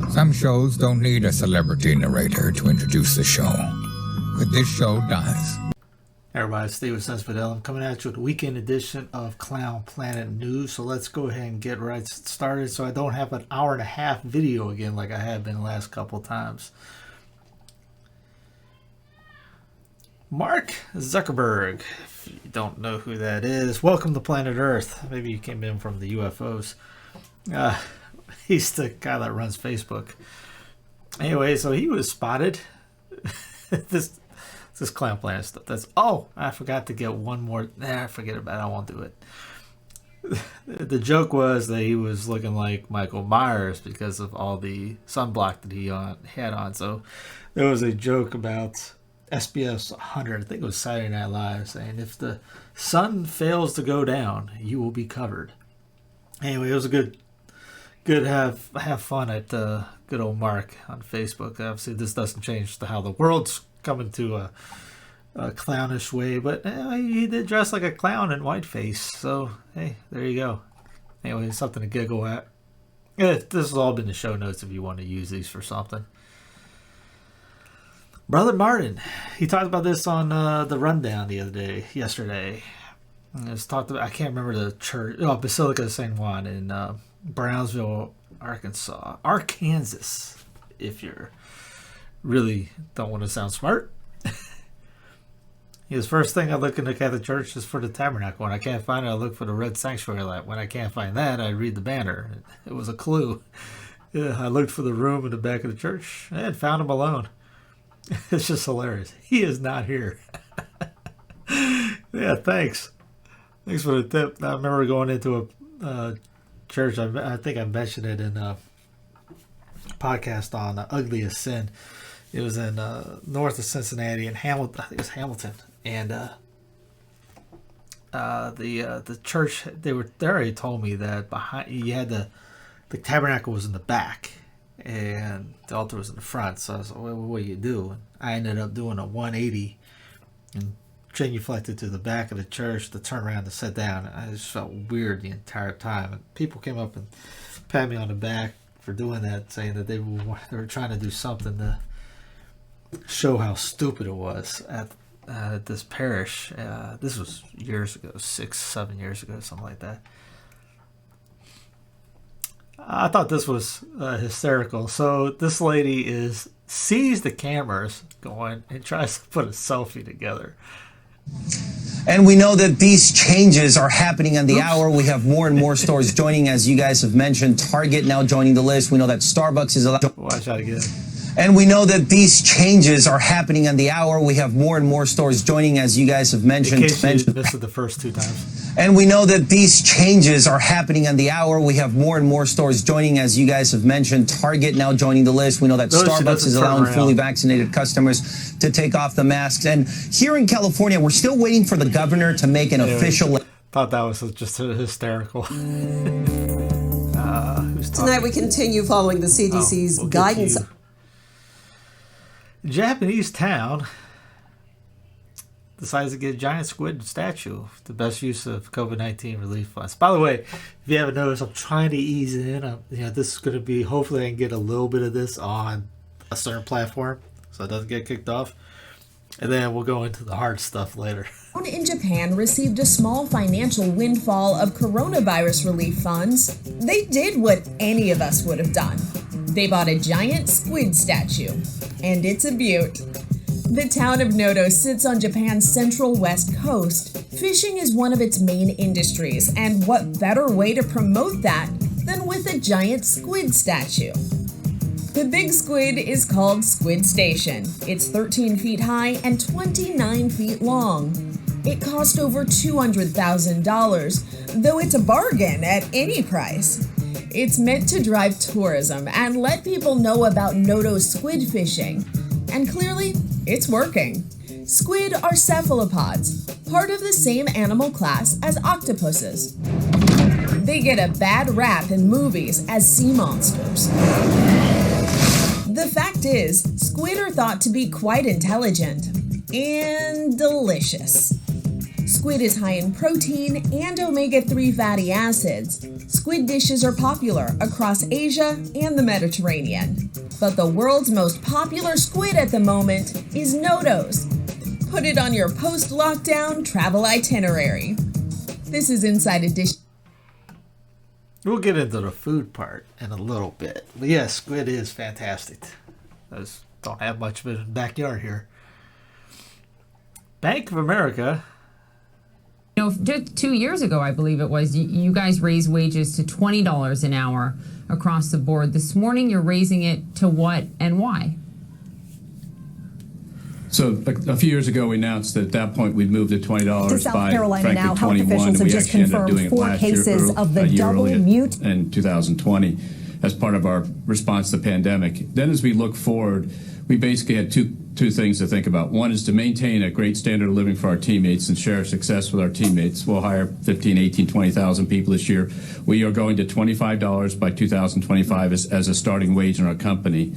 Some shows don't need a celebrity narrator to introduce the show, but this show does. Everybody, stay with Sense Fidel. I'm coming at you with the weekend edition of Clown Planet News. So let's go ahead and get right started so I don't have an hour and a half video again like I have been the last couple times. Mark Zuckerberg, if you don't know who that is, welcome to Planet Earth. Maybe you came in from the UFOs. He's the guy that runs Facebook. Anyway, so he was spotted. This Clown Planet stuff. I forgot to get one more. Forget about it. I won't do it. The joke was that he was looking like Michael Myers because of all the sunblock that he had on. So there was a joke about SBS 100, I think it was Saturday Night Live, saying if the sun fails to go down, you will be covered. Anyway, it was a good have fun at good old Mark on Facebook. Obviously, this doesn't change how the world's coming to a clownish way, but he did dress like a clown in whiteface. So hey, there you go. Anyway, something to giggle at. This has all been the show notes if you want to use these for something. Brother Martin, he talked about this on the rundown yesterday. It was talked about, I can't remember the church, Basilica of St. Juan in Brownsville, Arkansas, if you really don't want to sound smart. His first thing I look in the Catholic Church is for the tabernacle. When I can't find it, I look for the red sanctuary light. When I can't find that, I read the banner. It was a clue. Yeah, I looked for the room in the back of the church and found him alone. It's just hilarious. He is not here. Yeah, thanks. Thanks for the tip. I remember going into a church. I think I mentioned it in a podcast on Ugliest Sin. It was in north of Cincinnati in Hamilton. I think it was Hamilton. And the church, they already told me that behind you had the tabernacle was in the back. And the altar was in the front, so I was like, what do you do? And I ended up doing a 180 and genuflected to the back of the church to turn around and sit down. I just felt weird the entire time. And people came up and pat me on the back for doing that, saying that they were trying to do something to show how stupid it was at this parish. This was years ago, 6-7 years ago, something like that. I thought this was hysterical. So this lady sees the cameras going and tries to put a selfie together. And we know that these changes are happening on the hour. We have more and more stores joining, as you guys have mentioned. Target now joining the list. We know that Starbucks is allowed. Watch out again. And we know that these changes are happening on the hour. We have more and more stores joining, as you guys have mentioned. In case you missed it the first two times. And we know that these changes are happening on the hour. We have more and more stores joining, as you guys have mentioned. Target now joining the list. We know that Starbucks is allowing fully vaccinated customers to take off the masks. And here in California, we're still waiting for the governor to make an official... Thought that was just hysterical. Tonight we continue following the CDC's guidance. Japanese town decides to get a giant squid statue. The best use of COVID-19 relief funds. By the way, if you haven't noticed, I'm trying to ease it in. This is going to be, hopefully I can get a little bit of this on a certain platform so it doesn't get kicked off. And then we'll go into the hard stuff later. In Japan received a small financial windfall of coronavirus relief funds. They did what any of us would have done. They bought a giant squid statue. And it's a beaut. The town of Noto sits on Japan's central west coast. Fishing is one of its main industries, and what better way to promote that than with a giant squid statue? The big squid is called Squid Station. It's 13 feet high and 29 feet long. It cost over $200,000, though it's a bargain at any price. It's meant to drive tourism and let people know about Noto's squid fishing. And clearly, it's working. Squid are cephalopods, part of the same animal class as octopuses. They get a bad rap in movies as sea monsters. The fact is, squid are thought to be quite intelligent and delicious. Squid is high in protein and omega-3 fatty acids. Squid dishes are popular across Asia and the Mediterranean. But the world's most popular squid at the moment is Notos. Put it on your post-lockdown travel itinerary. This is Inside Edition. We'll get into the food part in a little bit. But yes, squid is fantastic. I just don't have much of it in the backyard here. Bank of America. You know, just 2 years ago, I believe it was, you guys raised wages to $20 an hour across the board. This morning, you're raising it to what and why? So a few years ago, we announced that at that point we'd moved to $20 to South by, Carolina frankly, now, 21. health officials have we just actually ended up confirmed doing it 4 last cases year, of the a year double earlier mute in 2020 as part of our response to the pandemic. Then as we look forward, we basically had two things to think about. One is to maintain a great standard of living for our teammates and share success with our teammates. We'll hire 15, 18, 20,000 people this year. We are going to $25 by 2025 as a starting wage in our company.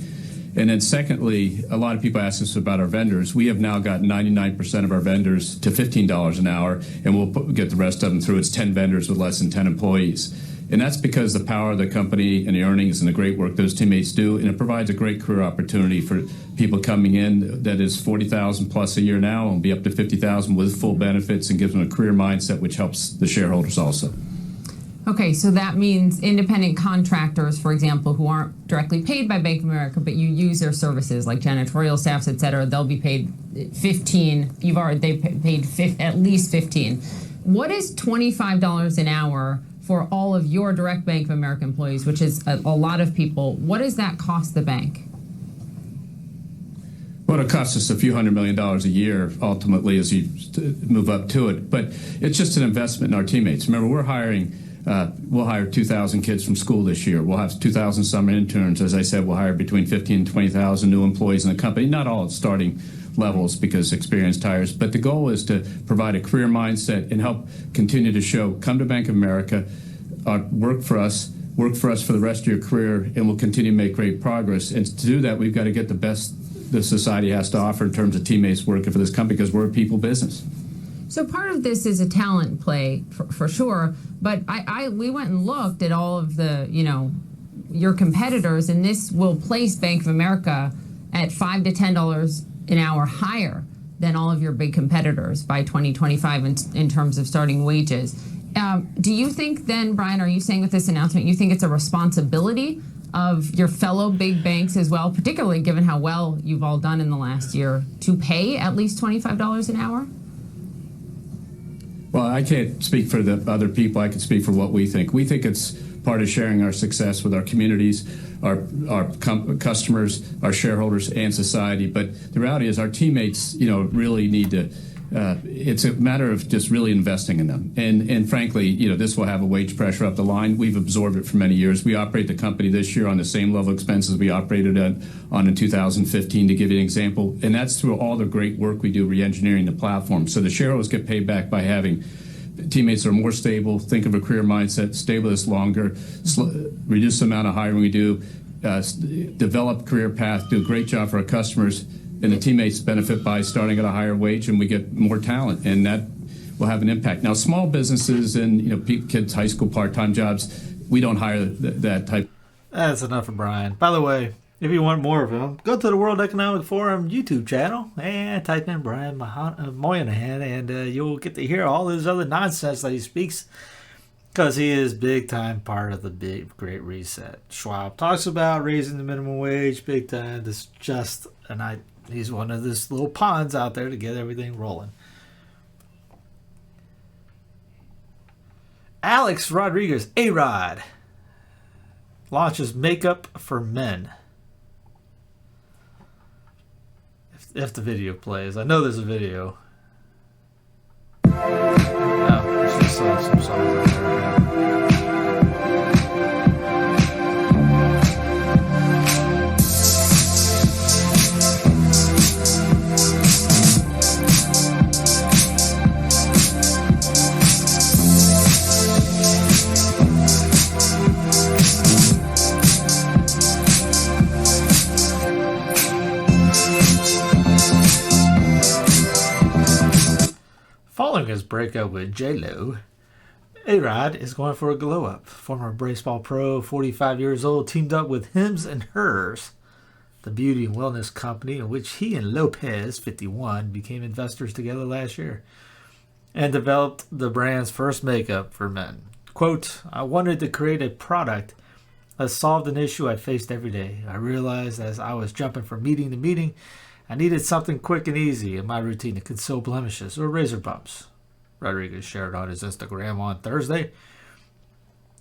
And then secondly, a lot of people ask us about our vendors. We have now got 99% of our vendors to $15 an hour, and we'll get the rest of them through. It's 10 vendors with less than 10 employees. And that's because the power of the company and the earnings and the great work those teammates do, and it provides a great career opportunity for people coming in that is $40,000 plus a year now and be up to $50,000 with full benefits and gives them a career mindset, which helps the shareholders also. Okay, so that means independent contractors, for example, who aren't directly paid by Bank of America, but you use their services like janitorial staffs, et cetera, they'll be paid 15. They paid at least 15. What is $25 an hour for all of your direct Bank of America employees, which is a lot of people? What does that cost the bank? Well, it costs us a few $100 million a year, ultimately, as you move up to it. But it's just an investment in our teammates. Remember, we'll hire 2,000 kids from school this year. We'll have 2,000 summer interns. As I said, we'll hire between 15 and 20,000 new employees in the company, not all at starting levels because experience tires. But the goal is to provide a career mindset and help continue to show, come to Bank of America, work for us for the rest of your career, and we'll continue to make great progress. And to do that, we've got to get the best the society has to offer in terms of teammates working for this company because we're a people business. So part of this is a talent play for sure, but we went and looked at all of the, your competitors, and this will place Bank of America at $5 to $10 an hour higher than all of your big competitors by 2025 in terms of starting wages. Do you think then, Brian, are you saying with this announcement, you think it's a responsibility of your fellow big banks as well, particularly given how well you've all done in the last year, to pay at least $25 an hour? Well, I can't speak for the other people. I can speak for what we think. We think it's part of sharing our success with our communities, our customers, our shareholders, and society. But the reality is our teammates, really need to, it's a matter of just really investing in them. And frankly, this will have a wage pressure up the line. We've absorbed it for many years. We operate the company this year on the same level of expenses we operated on in 2015, to give you an example. And that's through all the great work we do re-engineering the platform. So the shareholders get paid back by having teammates that are more stable, think of a career mindset, stay with us longer, reduce the amount of hiring we do, develop career path, do a great job for our customers, and the teammates benefit by starting at a higher wage, and we get more talent, and that will have an impact. Now, small businesses and kids, high school part-time jobs, we don't hire that type. That's enough for Brian. By the way, if you want more of him, go to the World Economic Forum YouTube channel and type in Brian Moynihan, and you'll get to hear all this other nonsense that he speaks, because he is big time part of the big Great Reset. Schwab talks about raising the minimum wage big time. This just he's one of these little pawns out there to get everything rolling. Alex Rodriguez, A-Rod, launches makeup for men. If the video plays. I know there's a video. Oh, it's just some songs right there. Following his breakup with J-Lo, A-Rod is going for a glow-up. Former baseball pro, 45 years old, teamed up with Hims and Hers, the beauty and wellness company in which he and Lopez, 51, became investors together last year, and developed the brand's first makeup for men. Quote, I wanted to create a product that solved an issue I faced every day. I realized as I was jumping from meeting to meeting, I needed something quick and easy in my routine to conceal blemishes or razor bumps. Rodriguez shared on his Instagram on Thursday.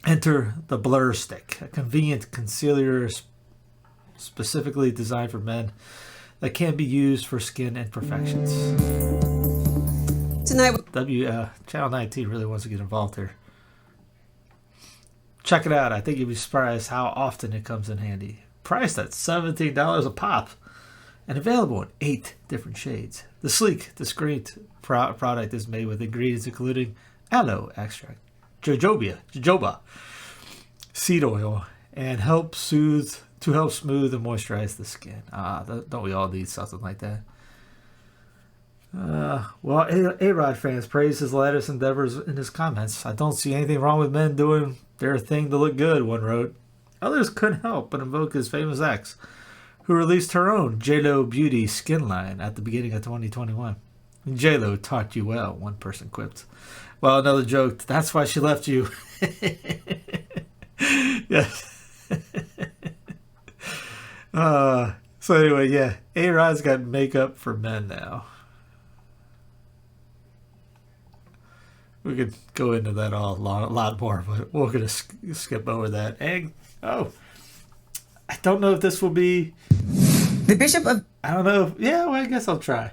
Enter the Blur Stick, a convenient concealer specifically designed for men that can be used for skin imperfections. Tonight, Channel 19 really wants to get involved here. Check it out. I think you'll be surprised how often it comes in handy. Priced at $17 a pop and available in 8 different shades. The sleek, discreet product is made with ingredients including aloe extract, jojoba, seed oil, and help smooth and moisturize the skin. Don't we all need something like that? Well, A-Rod fans praise his latest endeavors in his comments. I don't see anything wrong with men doing their thing to look good, one wrote. Others couldn't help but invoke his famous ex, who released her own J-Lo Beauty skin line at the beginning of 2021. J-Lo taught you well, one person quipped. Well, another joke, that's why she left you. Yes. So anyway, yeah, A-Rod's got makeup for men now. We could go into that a lot more, but we're going to skip over that. And, I don't know if this will be... The Bishop of... I don't know. Yeah, well, I guess I'll try.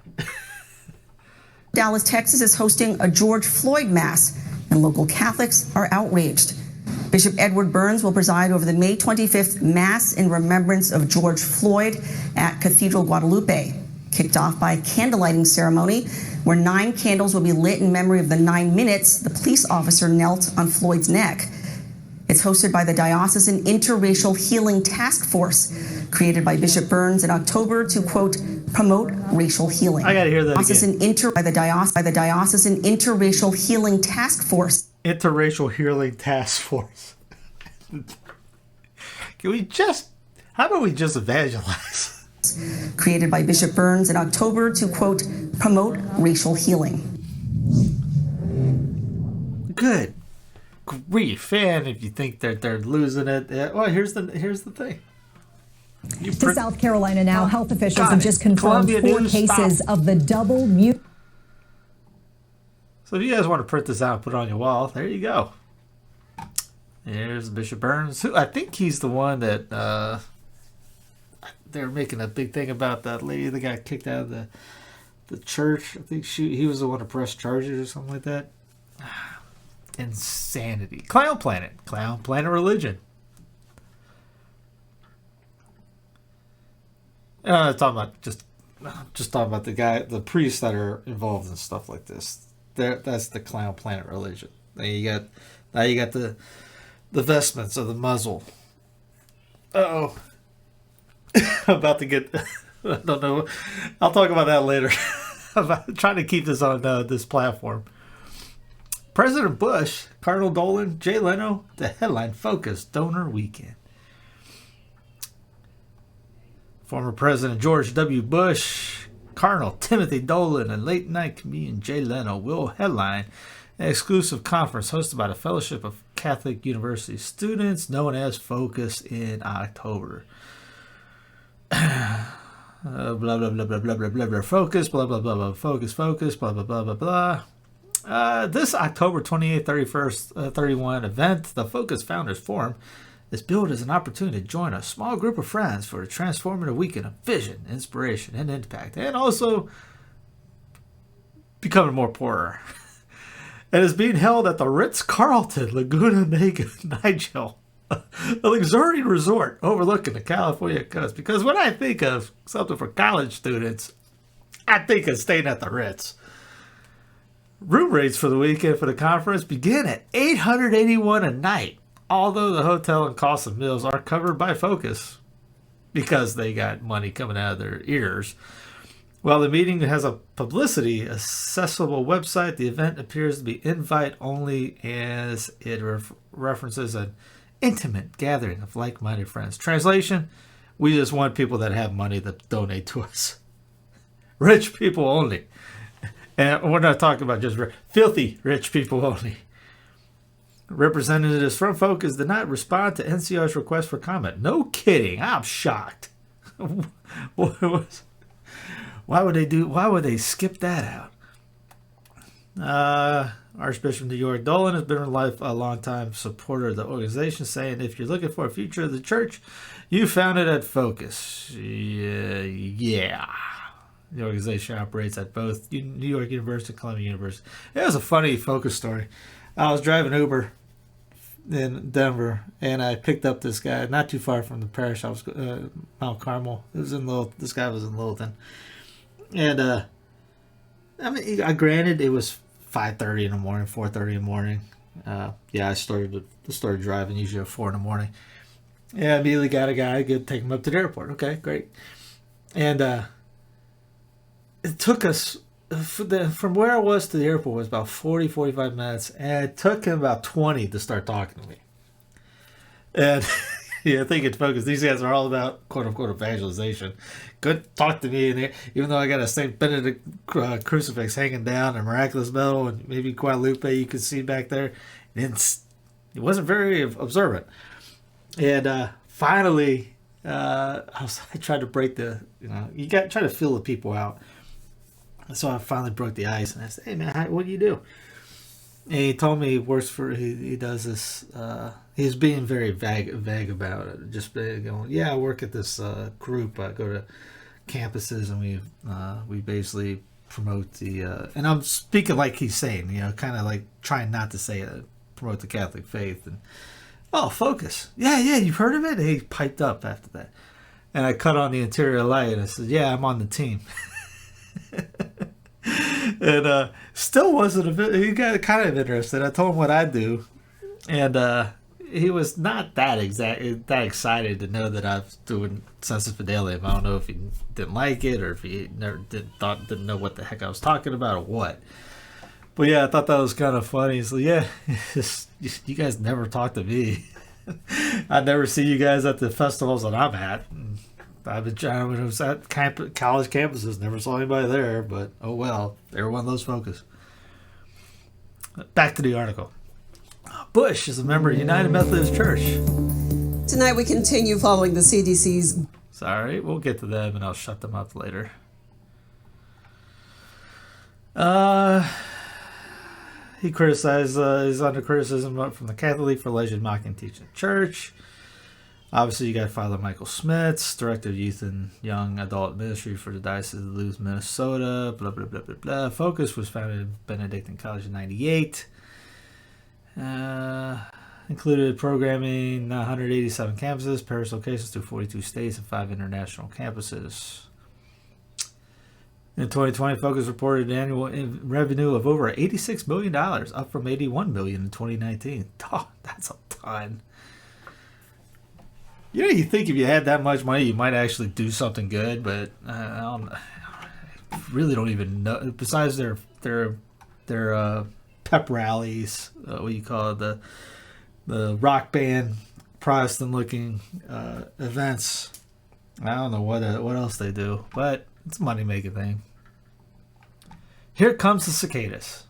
Dallas, Texas is hosting a George Floyd Mass, and local Catholics are outraged. Bishop Edward Burns will preside over the May 25th Mass in remembrance of George Floyd at Cathedral Guadalupe, kicked off by a candlelighting ceremony where 9 candles will be lit in memory of the 9 minutes the police officer knelt on Floyd's neck. It's hosted by the Diocesan Interracial Healing Task Force, created by Bishop Burns in October to, quote, promote racial healing. I gotta hear that again. By the Diocesan Interracial Healing Task Force. Interracial Healing Task Force. How about we just evangelize? Created by Bishop Burns in October to, quote, promote racial healing. Good grief, and if you think that they're losing it, well, here's the thing. To South Carolina now, health officials have just confirmed 4 cases of the double mutant. So if you guys want to print this out and put it on your wall, there you go. There's Bishop Burns. I think he's the one that they're making a big thing about, that lady that got kicked out of the church. I think he was the one to press charges or something like that. Insanity. Clown Planet religion. Talking about just talking about the priests that are involved in stuff like this. That's the Clown Planet religion. Now you got the vestments of the muzzle. I'm about to get. I don't know. I'll talk about that later. I'm trying to keep this on this platform. President Bush, Cardinal Dolan, Jay Leno, the headline Focus Donor Weekend. Former President George W. Bush, Cardinal Timothy Dolan, and late night comedian Jay Leno will headline an exclusive conference hosted by the Fellowship of Catholic University Students, known as Focus, in October. Blah blah blah blah blah blah blah blah. Focus, blah blah blah blah. Focus, blah blah blah blah blah. This October 28th, 31st, 31 event, the Focus Founders Forum, is billed as an opportunity to join a small group of friends for a transformative weekend of vision, inspiration, and impact, and also becoming more poorer. It is being held at the Ritz-Carlton, Laguna Niguel, a luxury resort overlooking the California coast. Because when I think of something for college students, I think of staying at the Ritz. Room rates for the weekend for the conference begin at $881 a night, although the hotel and cost of meals are covered by Focus because they got money coming out of their ears. While the meeting has a publicity accessible website, the event appears to be invite only as it references an intimate gathering of like-minded friends. Translation, we just want people that have money to donate to us. Rich people only. And we're not talking about just filthy rich people only. Representatives from Focus did not respond to NCR's request for comment. No kidding. I'm shocked. Why would they skip that out? Archbishop of New York Dolan has been a long-time supporter of the organization, saying, if you're looking for a future of the church, you found it at Focus. Yeah. The organization operates at both New York University and Columbia University. It was a funny Focus story. I was driving Uber in Denver, and I picked up this guy not too far from the parish. I was Mount Carmel. This guy was in Littleton, and I mean, granted, it was 5:30 in the morning, 4:30 in the morning. I started driving usually at 4 in the morning. Yeah, I immediately got a guy, good, take him up to the airport. Okay, great. And it took us from where I was to the airport was about 45 minutes, and it took him about 20 to start talking to me. And I think it's Focus. These guys are all about quote unquote evangelization. Good talk to me in there, even though I got a St. Benedict crucifix hanging down, a miraculous medal, and maybe Guadalupe you could see back there. And he wasn't very observant. And finally, I tried to break you got to try to feel the people out. So I finally broke the ice, and I said, "Hey man, what do you do?" And he told me he works for. He does this. He's being very vague about it. Just going, "Yeah, I work at this group. I go to campuses, and we basically promote the." And I'm speaking like he's saying, kind of like trying not to say it, promote the Catholic faith. And Focus. Yeah, you've heard of it? And he piped up after that, and I cut on the interior light, and I said, "Yeah, I'm on the team." And still wasn't he got kind of interested. I told him what I do, and he was not that excited to know that I was doing census fidelium. I don't know if he didn't like it or if he didn't know what the heck I was talking about or what. But yeah, I thought that was kind of funny. So yeah, you guys never talk to me. I never see you guys at the festivals that I'm at. I was at college campuses, never saw anybody there, but oh well, they were one of those Focus. Back to the article. Bush is a member of United Methodist Church. Tonight we continue following the CDC's... Sorry, we'll get to them and I'll shut them up later. He criticized, he's under criticism from the Catholic League for alleged mocking teaching the church. Obviously, you got Father Michael Smits, Director of Youth and Young Adult Ministry for the Diocese of Duluth, Minnesota, blah, blah, blah, blah, blah. Focus was founded at Benedictine College in 98. Included programming 187 campuses, parish locations through 42 states and 5 international campuses. In 2020, Focus reported an annual revenue of over $86 million, up from $81 million in 2019. Oh, that's a ton. You think if you had that much money, you might actually do something good, but I really don't even know. Besides their pep rallies, what you call it, the rock band, Protestant-looking events, I don't know what else they do, but it's a money-making thing. Here comes the cicadas.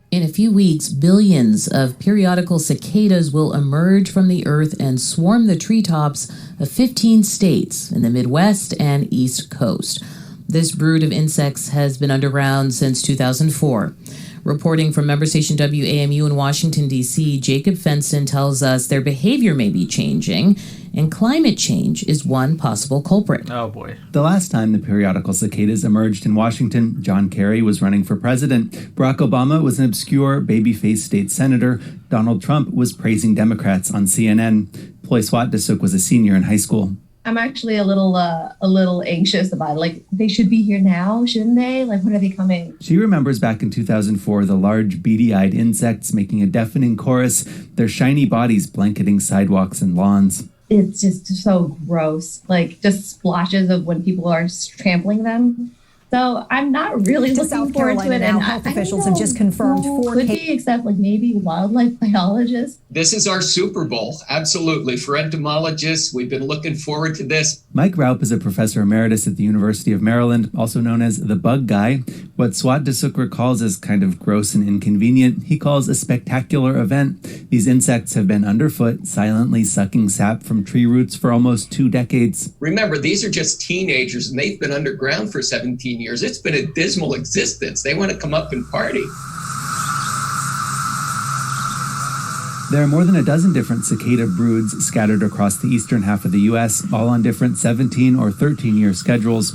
In a few weeks, billions of periodical cicadas will emerge from the earth and swarm the treetops of 15 states in the Midwest and East Coast. This brood of insects has been underground since 2004. Reporting from member station WAMU in Washington, D.C., Jacob Fenson tells us their behavior may be changing, and climate change is one possible culprit. Oh, boy. The last time the periodical cicadas emerged in Washington, John Kerry was running for president. Barack Obama was an obscure, baby-faced state senator. Donald Trump was praising Democrats on CNN. Ploy Swat-Desuk was a senior in high school. I'm actually a little anxious about it. Like, they should be here now, shouldn't they? Like, when are they coming? She remembers back in 2004 the large, beady-eyed insects making a deafening chorus, their shiny bodies blanketing sidewalks and lawns. it's just so gross, like just splashes of when people are trampling them. So I'm not really looking South forward Carolina to it. now, And health officials have just confirmed 4 could be, except like maybe wildlife biologists. This is our Super Bowl, absolutely. For entomologists, we've been looking forward to this. Mike Raup is a professor emeritus at the University of Maryland, also known as the bug guy. What Swat Desukwer calls as kind of gross and inconvenient, he calls a spectacular event. These insects have been underfoot, silently sucking sap from tree roots for almost 2 decades. Remember, these are just teenagers, and they've been underground for 17 years. It's been a dismal existence. They want to come up and party. There are more than a dozen different cicada broods scattered across the eastern half of the U.S., all on different 17 or 13-year schedules.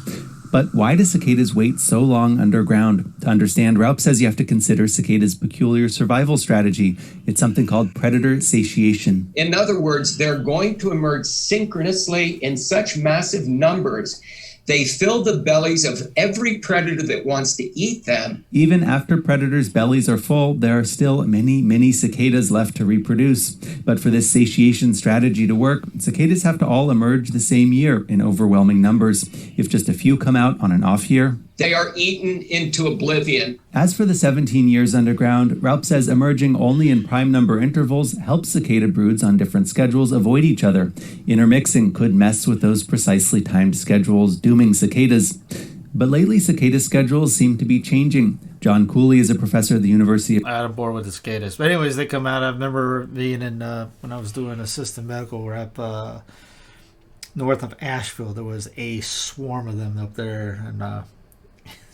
But why do cicadas wait so long underground? To understand, Raup says you have to consider cicadas' peculiar survival strategy. It's something called predator satiation. In other words, they're going to emerge synchronously in such massive numbers. They fill the bellies of every predator that wants to eat them. Even after predators' bellies are full, there are still many, many cicadas left to reproduce. But for this satiation strategy to work, cicadas have to all emerge the same year in overwhelming numbers. If just a few come out on an off year, They are eaten into oblivion. As for the 17 years underground, Raup says emerging only in prime number intervals helps cicada broods on different schedules avoid each other. Intermixing could mess with those precisely timed schedules, dooming cicadas. But lately, cicada schedules seem to be changing. John Cooley is a professor at the University of... I'm bored with the cicadas. But anyways, they come out. I remember being in, when I was doing assistant medical rep, north of Asheville, there was a swarm of them up there, and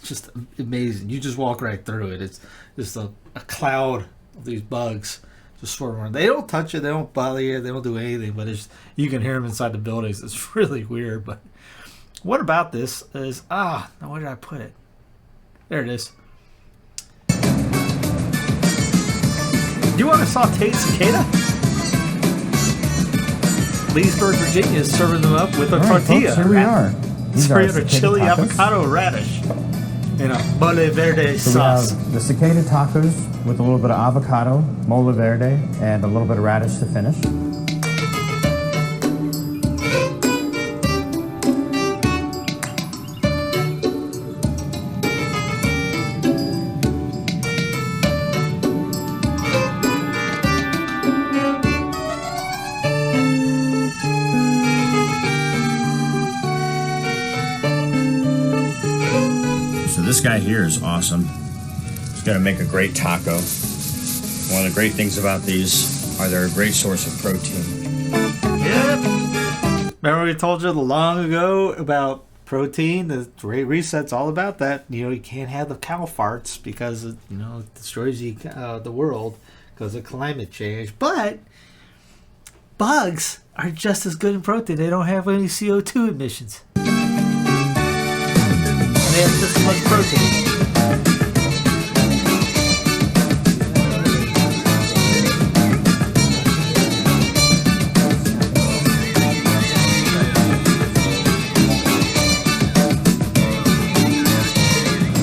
just amazing. You just walk right through it. It's just a cloud of these bugs just swarming around. They don't touch you. They don't bother you. They don't do anything. But it's, you can hear them inside the buildings. It's really weird. But what about this is, now where did I put it? There it is. Do you want a sauteed cicada? Leesburg, Virginia is serving them up with a tortilla. Folks, here we are. These are Sprayed a chili, tacos. avocado, radish, and a mole verde So sauce. we have the cicada tacos with a little bit of avocado, mole verde, and a little bit of radish to finish. This guy here is awesome. He's going to make a great taco. One of the great things about these are they're a great source of protein. Yep. Remember we told you long ago about protein? The Great Reset's all about that. You know, you can't have the cow farts because it, you know, it destroys the world because of climate change. But bugs are just as good in protein. They don't have any CO2 emissions. They have just as much protein.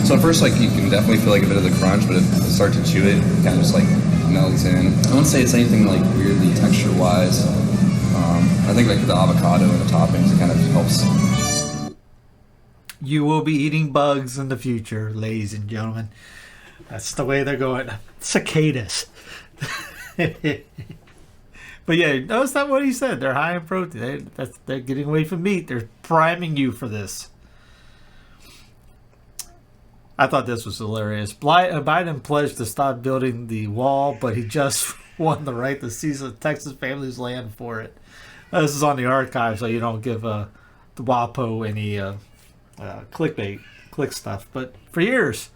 So at first, like, you can definitely feel like a bit of the crunch, but if you start to chew it, it kind of just like melts in. I wouldn't say it's anything like weirdly texture-wise. I think like the avocado and the toppings, it kind of helps. You will be eating bugs in the future, ladies and gentlemen. That's the way they're going. Cicadas. But yeah, notice that what he said. They're high in protein. They're getting away from meat. They're priming you for this. I thought this was hilarious. Biden pledged to stop building the wall, but he just won the right to seize the Texas family's land for it. This is on the archive, so you don't give the WAPO any click stuff. But for years,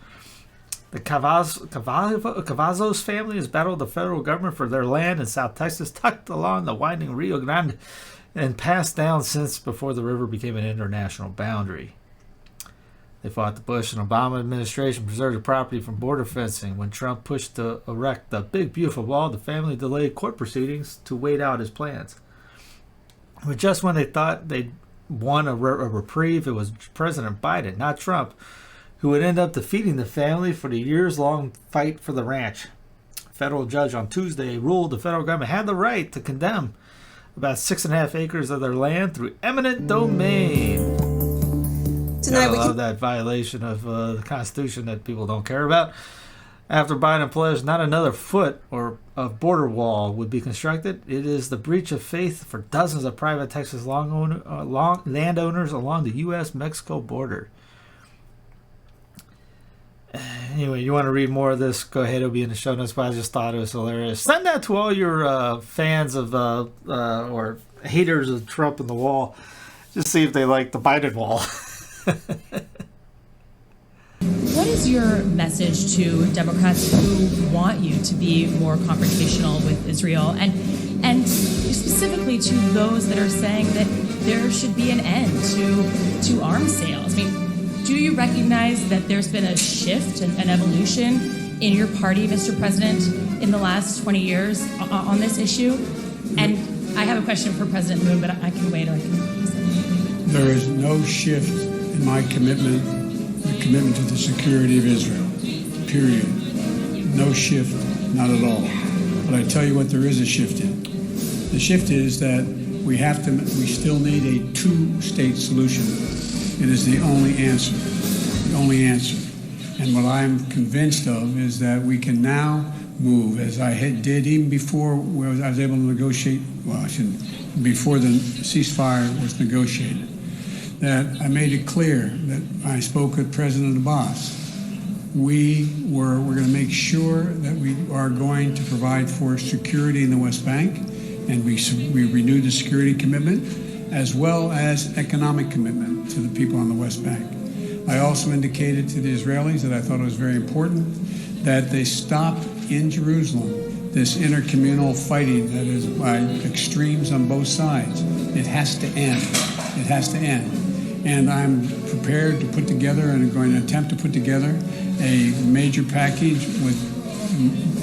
the Cavazos family has battled the federal government for their land in South Texas, tucked along the winding Rio Grande, and passed down since before the river became an international boundary. They fought the Bush and Obama administration preserved the property from border fencing. When Trump pushed to erect the big, beautiful wall, the family delayed court proceedings to wait out his plans. But just when they thought they'd won a reprieve, it was President Biden, not Trump, who would end up defeating the family for the years-long fight for the ranch. A federal judge on Tuesday ruled the federal government had the right to condemn about 6.5 acres of their land through eminent domain. Tonight we love that violation of the Constitution that people don't care about. After Biden pledged not another foot of border wall would be constructed, it is the breach of faith for dozens of private Texas landowners along the U.S.-Mexico border. Anyway, you want to read more of this, go ahead. It'll be in the show notes, but I just thought it was hilarious. Send that to all your fans of or haters of Trump and the wall. Just see if they like the Biden wall. What is your message to Democrats who want you to be more confrontational with Israel, and specifically to those that are saying that there should be an end to arms sales? I mean, do you recognize that there's been a shift and an evolution in your party, Mr. President, in the last 20 years on this issue? And I have a question for President Moon, but I can wait. Or I can. There is no shift in my commitment to the security of Israel, period. No shift, not at all. But I tell you what there is a shift in. The shift is that we still need a two-state solution. It is the only answer, And what I'm convinced of is that we can now move, as I did even before I was able to negotiate, before the ceasefire was negotiated, that I made it clear that I spoke with President Abbas. We're going to make sure that we are going to provide for security in the West Bank, and we renewed the security commitment as well as economic commitment to the people on the West Bank. I also indicated to the Israelis that I thought it was very important that they stop in Jerusalem this intercommunal fighting that is by extremes on both sides. It has to end. It has to end. And I'm prepared to put together and going to attempt to put together a major package with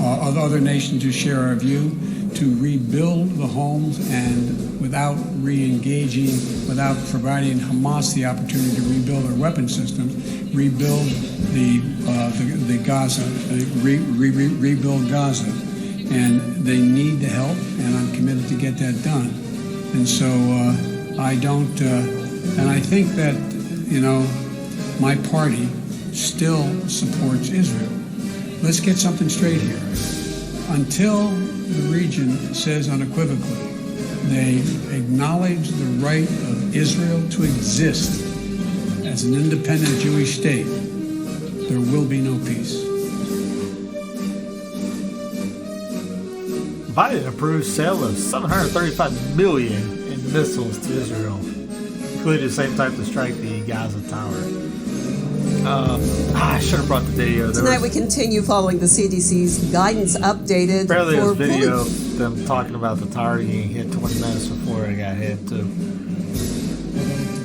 other nations who share our view to rebuild the homes and without re-engaging, without providing Hamas the opportunity to rebuild their weapon systems, rebuild the Gaza, rebuild Gaza. And they need the help, and I'm committed to get that done. And so I don't... And I think that, my party still supports Israel. Let's get something straight here. Until the region says unequivocally they acknowledge the right of Israel to exist as an independent Jewish state, there will be no peace. Biden approves sale of $735 million in missiles to Israel, including the same type to strike the Gaza tower. I should have brought the video. Tonight we continue following the CDC's guidance updated. Apparently there's video of them talking about the tower getting hit 20 minutes before it got hit too.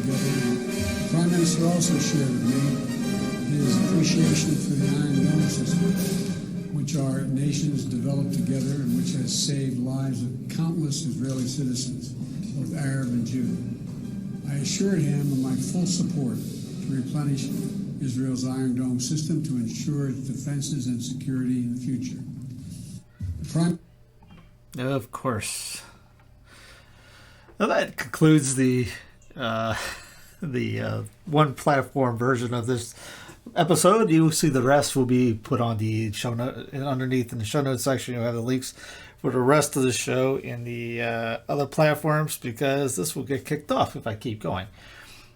The Prime Minister also shared with me his appreciation for the Iron Dome system, which our nations developed together and which has saved lives of countless Israeli citizens, both Arab and Jew. I assured him of my full support to replenish Israel's Iron Dome system to ensure its defenses and security in the future. Of course. Well, that concludes the one platform version of this episode. You will see the rest will be put on the show note, underneath in the show notes section. You'll have the links for the rest of the show in the other platforms, because this will get kicked off if I keep going.